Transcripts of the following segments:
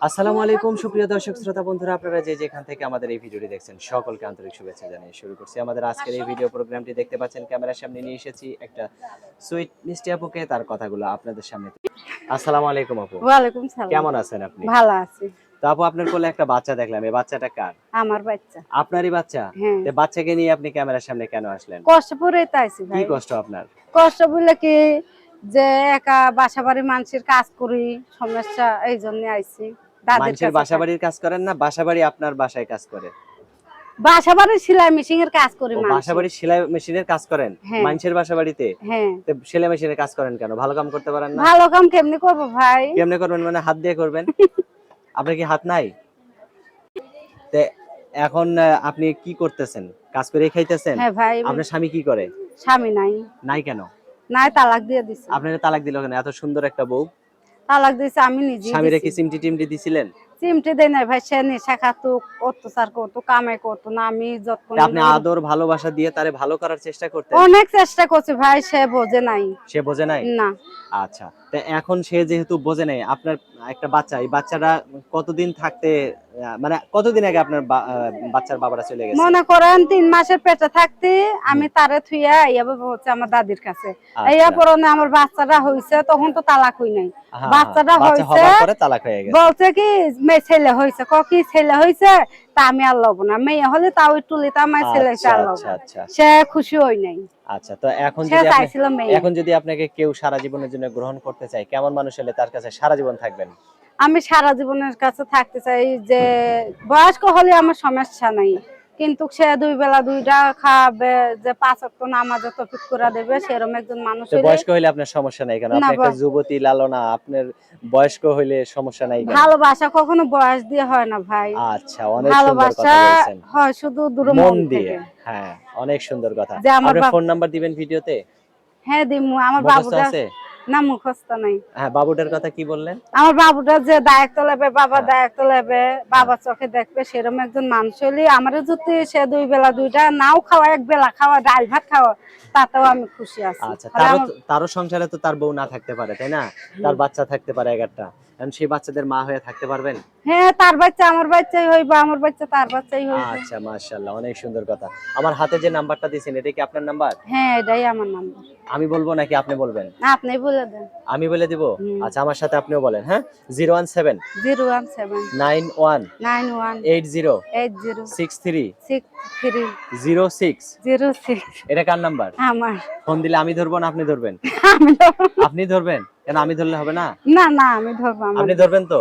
আসসালামু আলাইকুম সুপ্রিয় দর্শক শ্রোতা বন্ধুরা, আপনারা যে যেখান থেকে আমাদের এই ভিডিওটি দেখছেন সকলকে আন্তরিক শুভেচ্ছা জানিয়ে শুরু করছি আমাদের আজকের এই ভিডিও প্রোগ্রামটি। দেখতে পাচ্ছেন ক্যামেরার সামনে নিয়ে এসেছি একটা সুইট মিষ্টি আপুকে, তার কথাগুলো আপনাদের সামনে। আসসালামু আলাইকুম আপু। ওয়ালাইকুম সালাম। কেমন আছেন আপনি? ভালো আছি। তো আপু, আপনার কোলে একটা বাচ্চা দেখলাম, এই বাচ্চাটা কার? আমার বাচ্চা। আপনারই বাচ্চা? হ্যাঁ। তো বাচ্চাকে নিয়ে আপনি ক্যামেরার সামনে কেন আসলেন? কষ্ট পড়েই তো আইছি কি ভাই। কষ্ট আপনার? কষ্ট বলে কি যে একা বাসা বাড়ি মানুষের কাজ করি, সমস্যা এই জন্য আইছি। মানুষের বাসা বাড়ির কাজ করেন না, বাসা বাড়ি আপনার বাসায় কাজ করে? বাসা বাড়ি সেলাই মেশিনের কাজ করি। বাসা বাড়ি সেলাই মেশিনের কাজ করেন হ্যাঁ। মানুষের বাসা বাড়িতে? হ্যাঁ। তো সেলাই মেশিনের কাজ করেন কেন? ভালো কাম করতে পারেন না? ভালো কাম কেমনে করব ভাই? কেমনে করবেন মানে হাত দিয়ে করবেন? আপনার কি হাত নাই? তে এখন আপনি কি করতেছেন? কাজ করে খাইতেছেন? হ্যাঁ ভাই। আপনার স্বামী কি করে? স্বামী নাই। নাই কেন? নাই, তালাক দিয়ে দিছে। আপনার তালাক দিল কেন? এত সুন্দর একটা বউ। তালাক দিছে আমি নিজে। স্বামীরে কি চিমটি টিমটি দিছিলেন? চিমটি দেয় নাই ভাই, সে নেশা খাতো, অত্যাচার করতো, কামাই করতো না। আমি যতক্ষণ আপনি আদর ভালোবাসা দিয়ে তারে ভালো করার চেষ্টা করতেন? অনেক চেষ্টা করছি ভাই, সে বোঝে নাই। সে বোঝে নাই? না। আচ্ছা, তো এখন সে যেহেতু বোঝে নাই, আপনার একটা বাচ্চা, এই বাচ্চাটা কতদিন থাকতে মানে কতদিন আগে আপনার বাচ্চার বাবারা চলে গেছে? মনে করেন 3 মাসের পেটে থাকতে আমি তারে থুইয়া এইভাবে হচ্ছে আমার দাদির কাছে। এইয়া পরনে আমার বাচ্চাটা হইছে, তখন তো তালাক হই নাই। বাচ্চাটা হইছে পরে তালাক হয়ে গেছে। বলছে কি মেয়ে ছেলে হইছে, কি ছেলে হইছে তা আমি আর লব না, মেয়ে হলে তাও একটু লিতা, আমার ছেলে চাল লব। সে খুশি হই নাই। আচ্ছা, তো এখন যদি আপনাকে কেউ সারা জীবনের জন্য গ্রহণ করতে চায়, কেমন মানুষ হলে তার কাছে সারা জীবন থাকবেন? আমি সারা জীবনের কাছে থাকতে চাই যে বয়স্ক হলে আমার সমস্যা নাই, কিন্তু সে 2 বেলা 2টা খাবে, যে 5 ওয়াক্ত নামাজে তৌফিক করে দেবে, সেরকম একজন মানুষ হলে। বয়স্ক হইলে আপনার সমস্যা নাই কেন? আপনি একটা যুবতী লালনা, আপনার বয়স্ক হইলে সমস্যা নাই কেন? ভালোবাসা কখনো বয়স দিয়ে হয় না ভাই। আচ্ছা, অনেক সুন্দর কথা বলেছেন। হয় শুধু মন দিয়ে। হ্যাঁ, অনেক সুন্দর কথা। আপনার ফোন নাম্বার দিবেন ভিডিওতে? হ্যাঁ দিমু। আমার বাবুটা আছে না, মুখস্থ নাই। হ্যাঁ, বাবুটার কথা কি বললেন? আমার বাবুটা যে দায়িত্ব নেবে, বাবা দায়িত্ব নেবে, বাবা চোখে দেখবে, সেরকম একজন মানুষ হলে আমার যদি সে 2 বেলা 2টা নাও খাওয়া, 1 বেলা খাওয়া, ডাল ভাত খাওয়া, তাতেও আমি খুশি আছি। আচ্ছা, তারও সংসারে তো তার বউ না থাকতে পারে, তাই না? তার বাচ্চা থাকতে পারে 11টা। এখন সেই বাচ্চাদের মা হয়ে থাকতে পারবেন? হ্যাঁ, তার বাচ্চা আমার বাচ্চাই হইবে, আমার বাচ্চা তার বাচ্চাই হইবে। আচ্ছা, মাশাআল্লাহ, অনেক সুন্দর কথা। আমার হাতে যে নাম্বারটা দিয়েছেন, এটা কি আপনার নাম্বার? হ্যাঁ, এটাই আমার নাম্বার। আমি বলবো নাকি আপনি বলবেন? আপনি বলে দেন। আমি বলে দিব? আচ্ছা, আমার সাথে আপনিও বলেন। হ্যাঁ, 017 91 80 63 06। এটা কার নাম্বার? আমার। ফোন দিলে আমি ধরবো না আপনি ধরবেন? আপনি ধরবেন কেন? আমি ধরলে হবে না? না না, আমি ধরবো। আপনি ধরবেন তো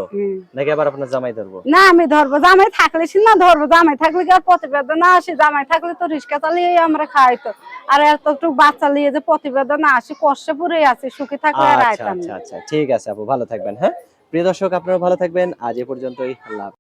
নাকি আবার আপনার জামাই ধরবো? না, আমি ধরবো। জামাই থাকলে না ধরবো, জামাই থাকলে কি আর প্রতিবেদন আসে? জামাই থাকলে তো রিক্সা চালিয়ে আমরা খাই তো। আর এতটুকু বাচ্চা নিয়ে যে প্রতিবেদন আসে, কষ্টে পড়ে আছে, সুখী থাকলে আর আইতাম না। আচ্ছা, ঠিক আছে আপু, ভালো থাকবেন। হ্যাঁ, প্রিয় দর্শক, আপনারা ভালো থাকবেন। আজ এ পর্যন্তই। আল্লাহ।